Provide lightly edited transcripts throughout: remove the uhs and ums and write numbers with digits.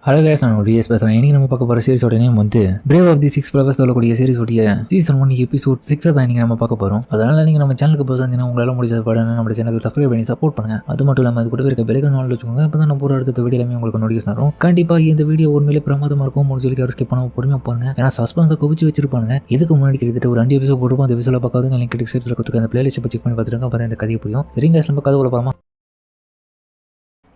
Hello guys, நான் DS பேசுகிறேன். இன்றைக்கி நம்ம பார்க்க போகிற சீரிஸோட நேம் வந்து பிரேவ் ஆஃப் தி 6 ஃப்ளவர்ஸ் சொல்லக்கூடிய சீரிஸ் உடைய சீசன் 1 எபிசோட் 6 தான் இன்றைக்கி நம்ம பார்க்க போகிறோம். அதனால் நீங்கள் நம்ம சேனலுக்கு போய் சேர்ந்தீங்கன்னா உங்களால் முடிச்ச படம் நம்ம சேனலுக்கு சப்ஸ்கிரைப் பண்ணி சப்போர்ட் பண்ணுங்கள். அது மட்டும் இல்லாமல் அது கூட இருக்க பெல்லைக்கான் நாள் வச்சுக்கோங்க. அப்போ தான் நம்ம போகிற அடுத்த வீடியோ எல்லாமே உங்களுக்கு நோட்டிஃபிகேஷன் வரும். கண்டிப்பாக இந்த வீடியோ உண்மையிலே பிரமாதமாக இருக்கும். முடிஞ்ச வரைக்கும் அவர் ஸ்கிப் பண்ணாமல் பொறுமையாக பாருங்க. ஏன்னா சஸ்பென்ஸை குவிச்சு வச்சிருப்பாங்க. இதுக்கு முன்னாடி கிட்டத்தட்ட ஒரு 5 எபிசோட் போட்டுருப்போம். அந்த எபிசோட பார்க்காதவங்க லிங்க் டிஸ்கிரிப்ஷனில் கொடுத்துருக்க அந்த பிளேலிஸ்ட் செக் பண்ணி பார்த்துருங்க. அப்போ தான் இந்த கதையை புரியும். சரிங்க, நம்ம கதை போகலாமா?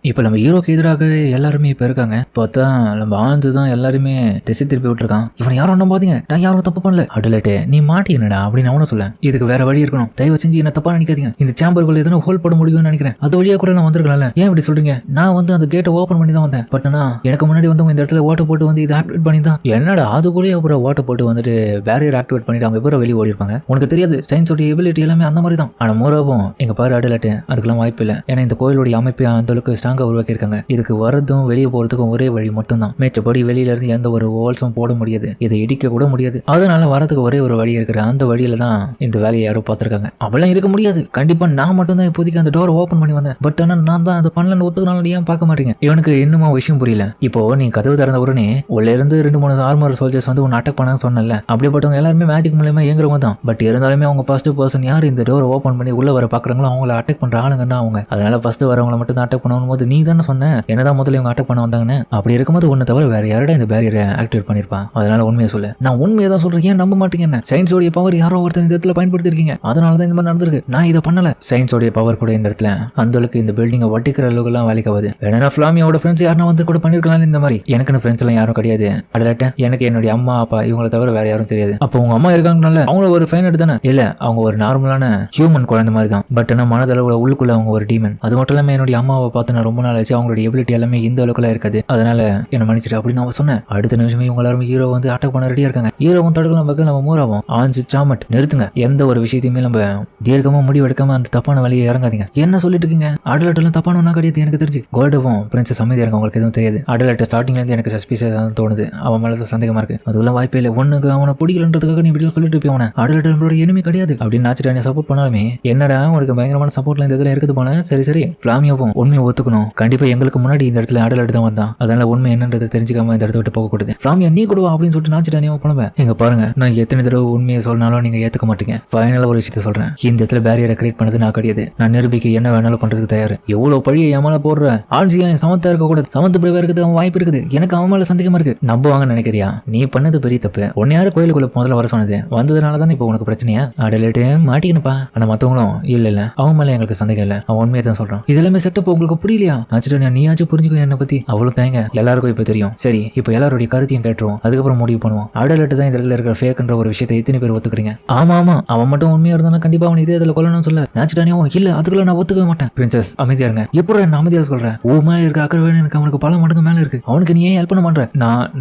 இப்போ நம்ம ஹீரோக்கு எதிராக எல்லாருமே இப்போ இருக்காங்க. பார்த்தா நம்ம ஆனந்து தான் எல்லாருமே திசை திருப்பி விட்டுருக்கான். இவன் யாரும் ஒன்றும் பாத்தீங்க, நான் யாரும் தப்பு பண்ணல. அடலட்டே நீ மாட்டினடா அப்படின்னு அவனும் சொல்ல. இதுக்கு வேற வழி இருக்கணும். தயவு செஞ்சு என்ன தப்பா நினைக்காதீங்க. இந்த சேம்பருக்குள்ள எதனா ஹோல் போட முடியும்னு நினைக்கிறேன். அது வழியா கூட நான் வந்திருக்கலாம்ல. ஏன் இப்படி சொல்றீங்க? நான் வந்து அந்த கேட்டை ஓப்பன் பண்ணி தான் வந்தேன். பட் எனக்கு முன்னாடி வந்து இந்த இடத்துல ஓட்ட போட்டு வந்து இதை ஆக்டிவேட் பண்ணி தான் என்னடா அதுக்குள்ளேயே அப்புறம் ஓட்ட போட்டு வந்துட்டு பேரியர் ஆக்டிவேட் பண்ணிட்டு அவங்க எப்போ வெளியே ஓடி இருப்பாங்க. உனக்கு தெரியாது, சயின்ஸோட எபிலிட்டி எல்லாமே அந்த மாதிரி தான். ஆனா மோராவும் எங்க பாரு அடலட்டு அதுக்கெல்லாம் வாய்ப்பு இல்லை. ஏன்னா இந்த கோயிலுடைய அமைப்பை அந்த அளவுக்கு ஸ்ட்ராங்கா உருவாக்கியிருக்காங்க. இதுக்கு வரதும் வெளியே போறதுக்கும் ஒரே வழி மட்டும்தான். மேச்சப்படி வெளியில இருந்து எந்த ஒரு வால்ஸும் போட முடியாது, இதை இடிக்க கூட முடியாது. அதனால வரதுக்கு ஒரே ஒரு வழி இருக்கிற அந்த வழியில தான் இந்த வேலையை யாரும் பார்த்திருக்காங்க. அவெல்லாம் இருக்க முடியாது. கண்டிப்பா நான் மட்டும் தான் இப்போதைக்கு அந்த டோர் ஓப்பன் பண்ணி வந்தேன். பட் ஆனால் நான் தான் அதை பண்ணலன்னு ஒத்துக்கனால ஏன் பார்க்க மாட்டீங்க? இவனுக்கு இன்னுமா விஷயம் புரியல. இப்போ நீ கதவு திறந்த உடனே உள்ள இருந்து 2-3 ஆர்மர் சோல்ஜர்ஸ் வந்து உன்னை அட்டாக் பண்ணான்னு சொன்னல. அப்படிப்பட்டவங்க எல்லாருமே மேஜிக் மூலமா இயங்குறவங்க தான். பட் இருந்தாலுமே அவங்க ஃபர்ஸ்ட் பர்சன் யார் இந்த டோர் ஓப்பன் பண்ணி உள்ள வர பாக்குறாங்களோ அவங்கள அட்டாக் பண்ற ஆளுங்க தான் அவங்க. அதனால ஃபர்ஸ்ட் வரவங்களை மட்டும் தான் அட்டாக் பண்ணும் போது நீ தானே சொன்ன என்னதான் முதல்ல இவங்க அட்டாக் பண்ண வந்தாங்கன்னு. அப்படி இருக்கும்போது ஒன்னு தவிர வேற யாரடா இந்த பேரியரை ஆக்டிவேட் பண்ணிருப்பான்? அதனால உண்மையை சொல்ல. நான் உண்மையை தான் சொல்றேன். ஏன் நம்ப மாட்டீங்க? என்ன சயின்ஸோடைய பவர் யாரோ ஒருத்தர் இந்த இடத்துல பயன்படுத்தி இருக்கீங்க. அதனால தான் இந்த மாதிரி நடந்திருக்கு. நான் இதை பண்ணல. சயின்ஸோடைய பவர் கூட இந்த இடத்துல அந்த அளவுக்கு இந்த பில்டிங்கை வட்டிக்கிற அளவுக்கு எல்லாம் வேலைக்காவது. வேணா ஃபிளாமியோட ஃப்ரெண்ட்ஸ் யாரும் வந்து கூட பண்ணிருக்கலாம். இந்த மாதிரி எனக்குன்னு ஃப்ரெண்ட்ஸ் எல்லாம் யாரும் கிடையாது. அடலட்ட எனக்கு என்னுடைய அம்மா அப்பா இவங்களை தவிர வேற யாரும் தெரியாது. அப்போ உங்க அம்மா இருக்காங்கனால அவங்கள ஒரு ஃபைன் எடுத்தானே? இல்ல, அவங்க ஒரு நார்மலான ஹியூமன் குழந்தை மாதிரி தான். பட் என்ன மனதளவுல உள்ளுக்குள்ள அவங்க ஒரு டீமன். அது மட்டும் இல்லாம என்னுடைய அம்மாவை பார்த்து நான் ரொம்ப நாள் ஆச்சு. அவங்களுடைய எபிலிட்டி எல்லாமே இந்த அளவுக்குலாம் இருக்காது. அதனால என்ன மன்னிச்சிட்டு அப்படின்னு அவன் சொன்னேன். அடுத்த நிமிஷமே இவங்க எல்லாரும் ஹீரோ வந்து அட்டாக் பண்ண ரெடியா இருக்காங்க. ஹீரோவும் தடுக்கலாம் பார்க்க நம்ம மூராவும் ஆஞ்சு சாமட் நிறுத்துங்க. எந்த ஒரு விஷயத்தையுமே நம்ம தீர்க்கமா முடிவெடுக்காம அந்த தப்பான வழியை இறங்காதீங்க. என்ன சொல்லிட்டு இருக்கீங்க? அடலட்டெல்லாம் தப்பான ஒன்னா கிடையாது. எனக்கு தெரிஞ்சு கோல்டவும் பிரின்சஸ் அமைதியா இருக்க உங்களுக்கு எதுவும் தெரியாது. அடலட்ட ஸ்டார்டிங்ல இருந்து எனக்கு சஸ்பீஸா தான் தோணுது. அவன் மேல சந்தேகமா இருக்கு. அதெல்லாம் வாய்ப்பே இல்லை. ஒண்ணுக்கு அவனை பிடிக்கலன்றதுக்காக நீ இப்படி சொல்லிட்டு இருப்பேன். அடலட்ட நம்மளோட எனிமி கிடையாது அப்படின்னு நாச்சுட்டு சப்போர்ட் பண்ணாலுமே என்னடா உனக்கு பயங்கரமான சப்போர்ட்ல இந்த இடத்துல இருக்குது போன. சரி ஃபிளாமியாவும் உண்மையை ஒத்துக்கணும். கண்டிப்பா எங்களுக்கு முன்னாடி இந்த இடத்துல அடலட்டு தான் வந்தான். அதனால உண்மை என்னன்றது தெரிஞ்சுக்காம இந்த இடத்த விட்டு போகக்கூடாது. ஃபிளாமியா நீ கூட அப்படின்னு சொல்லிட்டு நாச்சுட்டு பண்ணுவேன். எங்க பாருங்க, நான் எத்தனை தடவை உண்மையை சொன்னாலும் நீங்க ஏத்துக்க மாட்டீங்க. ஃபைனலா ஒரு விஷயத்த சொல்றேன். இந்த இடத்துல பேரியரை கிரியேட் பண்ணது நான் கிடையாது. நான் நிரூபிக்க என்ன வேணாலும் பண்றதுக்கு தயார். எவ்வளவு பழியை ஏமால போடுற ஆன்சியா சமத்தா இருக்க கூட சமத்து பிரேவா இருக்குது. அவன் வாய்ப்பு இருக்குது. எனக்கு அவன் மேல சந்தேகமா இருக்கு. நம்புவாங்கன்னு நினைக்கிறியா? நீ பண்ணது பெரிய தப்பு. உன்னை யாரு கோயிலுக்குள்ள முதல்ல வர சொன்னது? வந்ததுனால தான் இப்போ உனக்கு பிரச்சனையா? அடலேட்டு மாட்டிக்கணுப்பா. ஆனா மத்தவங்களும் இல்ல அவன் மேல எங்களுக்கு சந்தேகம் இல்ல. அவன் உண்மையை தான் சொல்றான். இது எல்லாமே செட்டப் உங்களுக்கு புரியலையா? நாச்சுட்டு நீயாச்சும் புரிஞ்சுக்கோ என்ன பத்தி. அவ்வளவு தேங்க எல்லாருக்கும் இப்ப தெரியும். சரி, இப்போ எல்லாருடைய கருத்தையும் கேட்டுருவோம். அதுக்கப்புறம் முடிவு பண்ணுவோம். அடலட்டு தான் இந்த இடத்துல இருக்கிற ஃபேக்ன்ற ஒரு விஷயத்தை எத்தனை பேர் ஒத்துக்கிறீங்க? ஆமா அவன் மட்டும் உண்மையா இருந்தா கண்டிப்பா அவன் இதே இடத்துல கொல்லணும்னு சொல்ல. நாச்சுட்டானியும் இல்ல அதுக்குள்ள நான் ஒத்துக்கவே மாட்டேன். பிரின்சஸ் அமைதியா இருங்க. எப்படி என்ன அமைதியா சொல்றேன்? ஓ மேல இருக்க அக்கறை எனக்கு அவனுக்கு பல மடங்கு மேல இருக்கு. அவனுக்கு நீ ஏன் ஹெல்ப் பண்ண மாட்டேன்?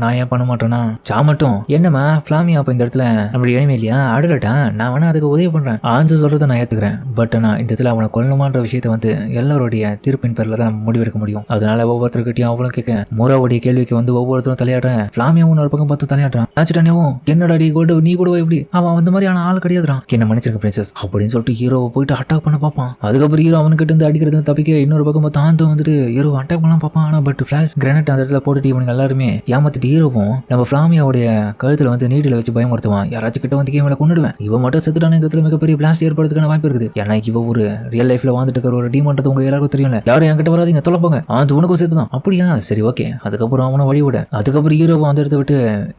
நான் ஏன் பண்ண மாட்டேன்னா மட்டும் என்னமா ஃபிளாமியா அப்ப இந்த இடத்துல நம்மளுடைய இனிமே இல்லையா? அடலட்டா நான் வேணா அதுக்கு உதவி பண்றேன். ஆஞ்சு சொல்றதை நான் ஏத்துக்கிறேன். பட் நான் இந்த இடத்துல அவனை கொல்லணுமான்ற விஷயத்தை வந்து எல்லாருடைய தீர்ப்பின் பேர்ல தான் நம்ம முடிவெடுக்க முடியும். அதனால ஒவ்வொருத்தருக்கிட்டையும் அவ்வளவு கேட்க மூராவுடைய கேள்விக்கு வந்து ஒவ்வொருத்தரும் தலையாடுறேன். ஃபிளாமியாவும் ஒரு பக்கம் பார்த்து தலையாடுறான். நாச்சுட்டானியும் என்னடா கோல்டு நீ கூட எப்படி? அவன் அந்த மாதிரியான ஆள் கிடையாதுறான். என்ன மன்னிச்சிருக்க பிரின்சஸ் அப்படின்னு சொல்லிட்டு ஹீரோவை போயிட்டு அட்டாக் பண்ண பார்ப்பான். அதுக்கப்புறம் ஹீரோ அவனுக்கிட்ட இருந்து அடிக்கிறது தப்பிக்க இன்னொரு பக்கம் பார்த்து ஆந்து வந்துட்டு ஹீரோ அட்டாக் பண்ணலாம் பார்ப்பான். ஆனா பட் ஃபிளாஷ் கிரானைட் அந்த இடத்துல போட்டுட்டு இவனுங்க எல்லாருமே ஏமாத்திட்டு ஹீரோவும் நம்ம ஃபிளாமியாவுடைய கழுத்துல வந்து நீடில வச்சு பயமுறுத்துவான். யாராச்சும் கிட்ட வந்து இவனை கொண்டுடுவேன். இவன் மட்டும் செத்துட்டான இந்த இடத்துல மிகப்பெரிய பிளாஸ்ட் ஏற்படுறதுக்கான வாய்ப்பு இருக்குது. ஏன்னா இவ ஒரு ரியல் லைஃப்ல வாழ்ந்துட்டு இருக்கிற ஒரு டீமன்றது உங்க எல்லாருக்கும் தெரியல. யாரும் என்கிட்ட வராதீங்க தொலைப்பாங்க. ஆந்து உனக்கும் சேர்த்து தான். அப்படியா? சரி ஓகே. அதுக்கப்புறம் அவனை வழி விட. அதுக்கப்புறம் ஹீரோவை அந்த இடத்த விட்டு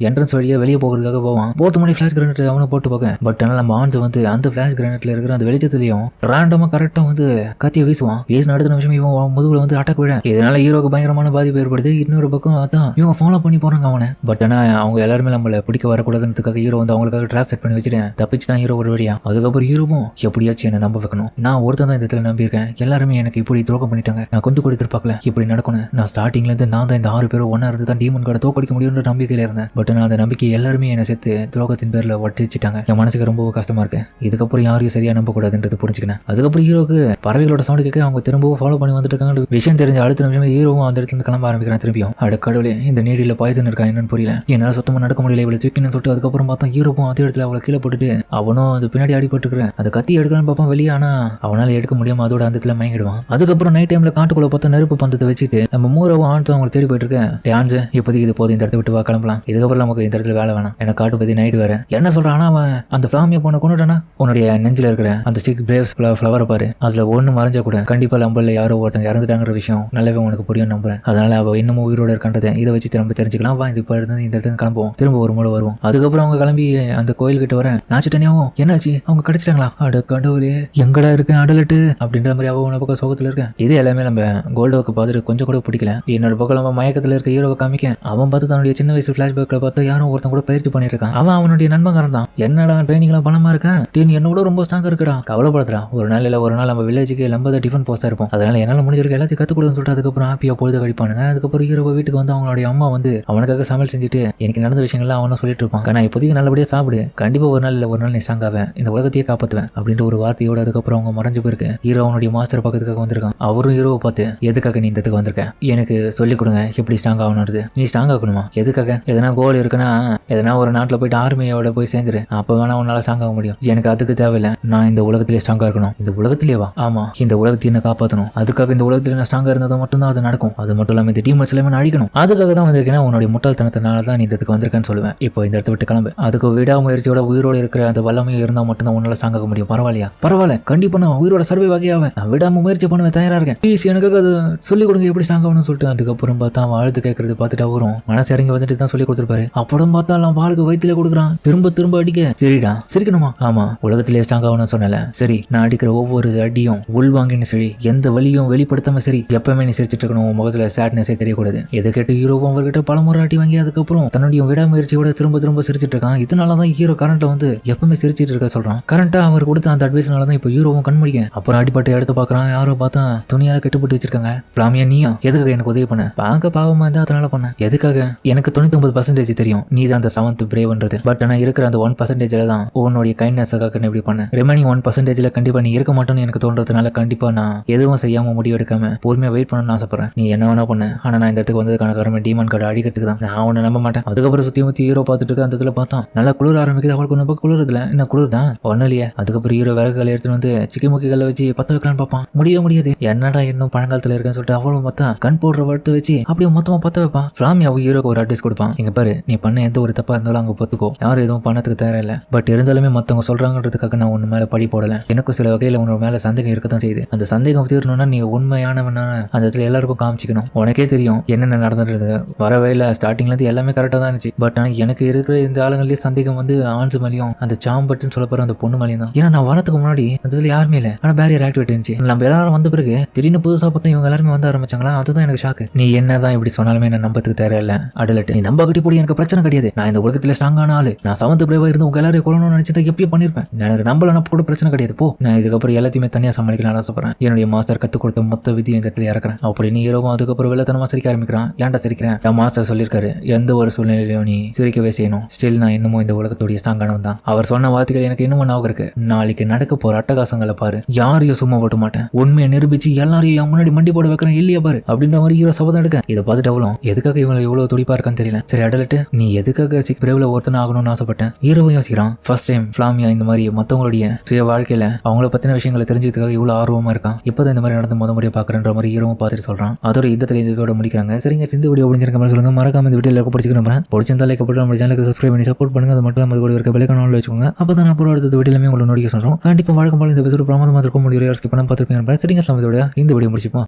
என்ட்ரன்ஸ் வழியா வெளியே போகிறதுக்காக போவான். போத்து மணி ஃபிளாஷ் கிரானைட் அவனை போட்டு பார்க்க. பட் ஆனால் நம்ம ஆன்ஸ் வந்து அந்த ஃபிளாஷ் கிரானைட்ல இருக்கிற அந்த வெளிச்சத்துலயும் ரேண்டமா கரெக்டா வந்து கத்திய வீசுவான். வீசின அடுத்த நிமிஷம் இவன் முதுகுல வந்து அட்டாக் விட. இதனால ஹீரோக்கு பயங்கரமான பாதிப்பு ஏற்படுது. இன்னொரு பக்கம் அதான் இவங்க ஃபாலோ பண்ணி போறாங்க அவனை. பட் ஆனா அவங்க எல்லாருமே நம்மள பிடிக்க வரக்கூடாதுன்றதுக்காக ஹீரோ வந்து அவங்களுக்காக ட்ராப் செட் பண்ணி வச்சுட்டு தப்பிச்சுதான் ஹீரோ ஒரு வழியா. அதுக்கப்புறம் ஹீரோவும் எப்படியாச்சும் என்ன நம்ப வைக்கணும். நான் ஒருத்தன் தான் இந்த இடத்துல நம்பி இருக்கேன். எல்லாருமே எனக்கு இப்படி துரோகம் பண்ணிட்டாங்க. நான் கொஞ்சம் கூட எதிர்பார்க்கல இப்படி நடக்கணும். நான் ஸ்டார்டிங்ல இருந்து நான் தான் இந்த 6 பேரும் ஒன்னா இருந்து தான் டீமன் கார்டை தோக்கடிக்க முடியும்ன்ற நம்பிக்கையில இருந்தேன். பட் நான் அந்த நம்பிக்கை எல்லாருமே என்ன சேர்த்து துரோகத்தின் பேர்ல வட்டிச்சுட்டாங்க. என் மனசுக்கு ரொம்ப கஷ்டமா இருக்கு. இதுக்கப்புறம் யாரையும் சரியா நம்ப கூடாதுன்றது புரிஞ்சுக்கினேன். அதுக்கப்புறம் ஹீரோக்கு பறவைகளோட சவுண்ட் கேட்க அவங்க திரும்பவும் ஃபாலோ பண்ணி வந்துட்டு இருக்காங்க. விஷயம் தெரிஞ்ச அடுத்த நிமிஷமே ஹீரோவும் அந்த இடத்துல கிளம்ப ஆரம்பிக்கிறான். திரும்பியும் அட கடவுளே, இந்த நீடில பாய்சன் இருக்கா என்னன்னு புரியல. என்னால சுத்தமா நடக்க முடியல. இவ்வளவு தூக்கின்னு சொல்லிட்டு அதுக்கப்புறம் பார்த்தா ஹீரோவும் அதே இடத்துல அவளை கீழே போட்டுட்டு அவனும் அது பின்னாடி அடிபட்டுருக்கிறேன். அதை கத்தி எடுக்கலான்னு பார்ப்பான் வெளியே. ஆனா அவனால எடுக்க முடியாம அதோட அந்த இடத்துல மயங்கிடுவான். அதுக்கப்புறம் நைட் டைம்ல காட்டுக்குள்ள பார்த்தா நெருப்பு பந்தத்தை வச்சுட்டு நம்ம மூரவும் ஆன்ஸும் அவங்களை தேடி போயிட்டு இருக்கேன். ஆன்ஸ் இப்போதைக்கு இது போதும், இந்த இடத்த விட்டு வா, கிளம்பலாம். இதுக்கப்புறம் நமக்கு இந்த இடத்துல வேலை வேணாம். எனக்கு காட்டு பத்தி நைட் வேற என்ன சொல்றான். அவன் அந்த ஃபிளாமியா பொண்ணை கொண்டுட்டானா உன்னுடைய நெஞ்சில இருக்கிற அந்த 6 பிரேவ்ஸ் ஃப்ளவரை பாரு, அதுல ஒண்ணு மறைஞ்ச கூட கண்டிப்பா லம்பல்ல யாரோ ஒருத்தங்க இறந்துட்டாங்கிற விஷயம் நல்லாவே உனக்கு புரியும் நம்புறேன். அதனால அவ இன்னமும் உயிரோட இருக்கின்றதை இதை வச்சு திரும்ப தெரிஞ்சுக்கலாம். வா இது இருந்து இந்த இடத்துக்கு கிளம்புவோம், திரும்ப ஒரு முறை வருவோம். அதுக்கப்புறம் அவங்க கிளம்பி அந்த கோயில் கிட்ட வரேன். நாச்சுட்டனியாவும் என்னாச்சு, அவங்க கிடைச்சிட்டாங்களா, அட கடவுளே எங்கடா இருக்கேன் அடலட்டு அப்படின்ற மாதிரி அவ உன பக்கம் சோகத்துல இருக்கேன். இது எல்லாமே நம்ம கோல்டோக்கு பார்த்துட்டு கொஞ்சம் கூட பிடிக்கல. என்னோட பக்கம் நம்ம மயக்கத்துல இருக்க ஹீரோவை காமிக்க அவன் பார்த்து தன்னுடைய சின்ன வயசு பிளாஷ்பேக்ல பார்த்து யாரும் ஒருத்தன் கூட பயிற்சி பண்ணிட்டு இருக்கான். அவன் அவனுடைய நண்பங்காரன் தான். என்னடா ட்ரைனிங் எல்லாம் பணமா இருக்கேன், நீ என்னோட ரொம்ப ஸ்ட்ராங்கா இருக்கடா, கவலைப்படுத்துறா. ஒரு நாள் இல்ல ஒரு நாள் நம்ம வில்லேஜுக்கு லம்பத டிஃபன் போஸ்டா இருப்போம். அதனால என்னால முடிஞ்சிருக்க எல்லாத்தையும் கத்துக் கொடுன்னு சொல்லிட்டு அதுக்கப்புறம் ஹாப்பியா பொழுது கழிப்பானுங்க. அதுக்கப்புறம் ஹீரோ வீட்டுக்கு வந்து அவங்களுடைய அம்மா வந்து அவனுக்காக சமையல் செஞ்சுட்டு எனக்கு நடந்த விஷயங்கள்லாம் அவனும் சொல்லிட்டு இருப்பான். நான் இப்போதைக்கு நல்லபடியா சாப்பிடு, கண்டிப்பா ஒரு நாள் இல்ல ஒரு நாள் நீ ஸ்ட்ராங்காவேன், இந்த உலகத்தையே காப்பாத்துவேன் அப்படின்ற ஒரு வார்த்தையோட அதுக்கப்புறம் அவங்க மறைஞ்சு போயிருக்கு. ஹீரோ அவனுடைய மாஸ்டர் பக்கத்துக்காக வந்திருக்கான். அவரும் ஹீரோவை பார்த்து எதுக்காக நீ இந்த இடத்துக்கு வந்திருக்க, எனக்கு சொல்லிக் கொடுங்க எப்படி ஸ்ட்ராங் ஆகணும்னு. நீ ஸ்ட்ராங் ஆகணுமா, எதுக்காக, எதனா கோல் இருக்குன்னா எதனா ஒரு நாட்டில் போயிட்டு ஆர்மியோட போய் சேர்ந்துரு, அப்ப வேணா உன்னால ஸ்ட்ராங் ஆக முடியும். எனக்கு அதுக்கு தேவையில்லை, நான் இந்த உலகத்திலே ஸ்ட்ராங்கா இருக்கணும். இந்த உலகத்திலேவா, ஆமா இந்த உலகத்தையும் என்ன காப்பாற்றணும். அதுக்காக இந்த உலகத்துல நான் ஸ்ட்ராங்கா இருந்தா மட்டும்தான் அது நடக்கும். அது மட்டும் இல்லாம இந்த டீமர்ஸ் எல்லாமே நான் அழிக்கணும். அதுக்காக தான் வந்திருக்கேன். உன்னுடைய முட்டாள்தனத்தினால தான் நீ இதுக்கு வந்திருக்கேன்னு சொல்லுவேன். இப்போ இந்த இடத்த விட்டு கிளம்பு. அதுக்கு விடாமுயற்சியோட உயிரோடு இருக்கிற அந்த வல்லமையும் இருந்தால் மட்டும்தான் உன்னால ஸ்ட்ராங் ஆக முடியும். பரவாயில்லையா, பரவாயில்ல, கண்டிப்பா நான் உயிரோட சர்வை வகையாவேன், நான் விடாம முயற்சி பண்ணுவேன், தயாரா இருக்கேன். ப்ளீஸ் எனக்காக அது சொல்லிக் கொடுங்க எப்படி ஸ்ட்ராங் ஆகணும்னு சொல்லிட்டு அதுக்கப்புறம் பார்த்தா அவன் அழுது கேட்கறது பார்த்துட்டு அவரும் மனசு இறங்கி வந்துட்டு தான் சொல்லி கொடுத்துருப்பாரு. அப்புறம் பார்த்தா அவன் வாளுக்கு வயிற்றுல கொடுக்குறான், திரும்ப திரும்ப அடிக்க. சரிடா சிரிக்கணுமா, ஆமா உலகத்திலே ஸ்ட்ராங் ஆகணும்னு சொன்னல, சரி நான் அடிக்கிற ஒவ்வொரு அடியும் உள்வாங்கின்னு சரி எந்த வலியும் வெளிப்படுத்தாம சரி எப்பவுமே நீ சிரிச்சிட்டு இருக்கணும், முகத்துல சேட்னஸே தெரியக்கூடாது. இதை கேட்டு ஹீரோவும் அவர்கிட்ட பலமுறை அடி வாங்கி அதுக்கப்புறம் தன்னுடைய விடாமுயற்சியோட திரும்ப திரும்ப சிரிச்சிட்டு இருக்கான். இதனாலதான் ஹீரோ கரண்ட்ல வந்து எப்பவுமே சிரிச்சிட்டு இருக்க சொல்றான். கரண்டா அவர் கொடுத்த அந்த அட்வைஸ்னாலதான் இப்போ ஹீரோவும் கண்மூடிக்க. அப்புறம் அடிப்பட்டு எடுத்து பாக்குறான். யாரோ பார்த்தா துணியால கட்டுப்பட்டு வச்சிருக்காங்க. ஃபிளாமியா நீயா எதுக்காக எனக்கு உதவி பண்ண, பார்க்க பாவமா இருந்தா அதனால பண்ண. எதுக்காக, எனக்கு 99% தெரியும் நீ தான் அந்த 7th பிரேவ்ன்றது. பட் ஆனா இருக்கிற அந்த 1% தான் உன்னுடைய கைண்ட்னஸுக்காக இப்படி பண்ண. ரிமைனிங் 1% கண்டிப்பா நீ இருக்க மாட்டேன்னு எனக்கு தோன்றதுனால கண்டிப்பா நான் எதுவும் செய்யாம முடிவு எடுக்காம பொறுமையா வெயிட் பண்ணணும்னு ஆசைப்படுறேன். நீ என்ன வேணா பண்ணு, ஆனா நான் இந்த இடத்துக்கு வந்ததுக்கான காரணம் டீமன் கார்டு அடிக்கிறதுக்கு தான். நான் அவனை நம்ப மாட்டேன். அதுக்கப்புறம் சுத்தி முத்தி ஹீரோ பார்த்துட்டு இருக்க அந்த இடத்துல பார்த்தான் நல்லா குளிர ஆரம்பிக்குது. அவளுக்கு ஒன்று குளிர்றதுல என்ன குளிர் தான் ஒன்னும் இல்லையே. அதுக்கப்புறம் ஹீரோ விறகுகளை எடுத்துட்டு வந்து சிக்கி முக்கிகளை வச்சு பத்த வைக்கலான்னு பார்ப்பான். முடியாது, என்னடா இன்னும் பழங்காலத்துல இருக்குன்னு சொல்லிட்டு அவளும் பார்த்தா கண் போடுற வறுத்து வச்சு அப்படியே மொத்தமா பத்த வைப்பான். ஃபிளாமியா ஹீரோக்கு ஒரு அட்வைஸ் கொடுப்பான். இங்க பாரு, நீ பண்ண எந்த ஒரு தப்பா இருந்தாலும் அங்க பொத்துக்கோ, யாரும் எதுவும் பண்ணதுக்கு தேவையில்லை. பட் இருந்தாலுமே மத்தவங்க சொல்றாங்கன்றதுக்காக நான் உன் மேல படி போடல. எனக்கும் சில வகையில உன்னோட மேல சந்தேகம் இருக்கத்தான் செய்யுது. அந்த சந்தேகம் தீரணும்னா நீ உண்மையானவன அந்த இடத்துல எல்லாருக்கும் காமிச்சிக்கணும். உனக்கே தெரியும் என்னென்ன நடந்துட்டு வர வயல ஸ்டார்டிங்ல இருந்து எல்லாமே கரெக்டா தான் இருந்துச்சு. பட் ஆனா எனக்கு இருக்கிற இந்த ஆளுங்களே சந்தேகம் வந்து ஆன்ஸ் மேலேயும் அந்த சாம்பட்டுன்னு சொல்ல போற அந்த பொண்ணு மேலேயும் தான். ஏன்னா நான் வரதுக்கு முன்னாடி அந்த இடத்துல யாருமே இல்லை, ஆனா பேரியர் ஆக்டிவேட் இருந்துச்சு. நம்ம எல்லாரும் வந்த பிறகு திடீர்னு புதுசா பார்த்தா இவங்க எல்லாருமே வந்து ஆரம்பிச்சாங்களா, அதுதான் எனக்கு ஷாக்கு. நீ என்னதான் இப்படி சொன்னாலுமே நான் நம்பத்துக்கு தேவையில்லை அடலட்டு. நீ நம்ப கட்டி போடி, எனக்கு பிரச்சனை கிடையாது. நான் இந்த உலகத்துல ஸ்ட்ராங்கான ஆளு. நான் 7th பிரேவா இருந்து உங்க எல்லாரையும் கொள்ளணும்னு நினைச்சதை எப்படியே பண்ணிருப்பேன். எனக்கு நம்பலன்னா கூட பிரச்சனை கிடையாது. போ, நான் இதுக்கப்புறம் எல்லாத்தையுமே தனியா சமாளிக்கலாம்னு ஆசைப்படுறேன். என்னுடைய மாஸ்டர் கத்துக் கொடுத்த மொத்த விதியை இந்த இடத்துல இறக்குறேன் அப்படின்னு ஹீரோவும் அதுக்கப்புறம் வெள்ளத்தனமா சிரிக்க ஆரம்பிக்கிறான். ஏன்டா சிரிக்கிறேன், என் மாஸ்டர் சொல்லியிருக்காரு எந்த ஒரு சூழ்நிலையிலும் நீ சிரிக்கவே செய்யணும். ஸ்டில் நான் இன்னமும் இந்த உலகத்துடைய ஸ்ட்ராங்கானவன் தான். அவர் சொன்ன வார்த்தைகள் எனக்கு இன்னமும் ஞாபகம் இருக்கு. நாளைக்கு நடக்க போற அட்டகாசங்களை பாரு, யாரையும் சும்மா ஓட்ட மாட்டேன், உண்மையை நிரூபிச்சு எல்லாரையும் என் முன்னாடி மண்டி போட வைக்கிறேன் இல்லையா பாரு அப்படின்ற மாதிரி ஹீரோ சபதம் எடுக்க. இதை பார்த்துட்டு அவ்வளோ எதுக்காக இவங்க எவ்வளவு துடிப்பா இருக்கான்னு தெரியல. சரி அடலட்டு, நீ எதுக்காக 6th பிரேவ்ல ஒருத்தன ஆகணும்னு ஆசைப்பட்டேன். ஹீரோவும் யோசிக்கிறான். ஃபர்ஸ்ட் டைம் ஃபிளாமியா இந்த மாதிரி மத்தவங்களுடைய சுய வாழ்க்கையில அவங்கள பத்தின விஷயங்களை தெரிஞ்சதுக்காக இவ்வளவு ஆர்வமா இருக்கான். இப்பதான் இந்த மாதிரி நடந்து முறையை பாக்குறன்ற மாதிரி ஹீரோவும் பார்த்துட்டு சொல்றான். அதோட இந்த முடிக்கிறாங்க. சரிங்க, இந்த வீடியோ முடிஞ்சிருக்க மாதிரி சொல்லுங்க. மறக்காம இந்த வீடியோ பிடிச்சிக்கிறேன். பிடிச்சிருந்தா லைக் போட்டு நம்ம சேனலுக்கு சப்ஸ்கிரைப் பண்ணி சப்போர்ட் பண்ணுங்க. அது மட்டும் நம்ம கூட இருக்க பெல்லைக்கான வச்சுக்கோங்க. அப்பதான் நான் அப்புறம் அடுத்த வீடியோமே உங்களை நோட்டிஃபிகேஷன் சொல்றோம். கண்டிப்பா வழக்கம் போல இந்த எபிசோட் பிரமாதமா இருக்கும். முடிவு ஸ்கிப் பண்ண பார்த்துருப்பீங்க. சரிங்க, இந்த வீடியோ முடிச்சுப்போம்.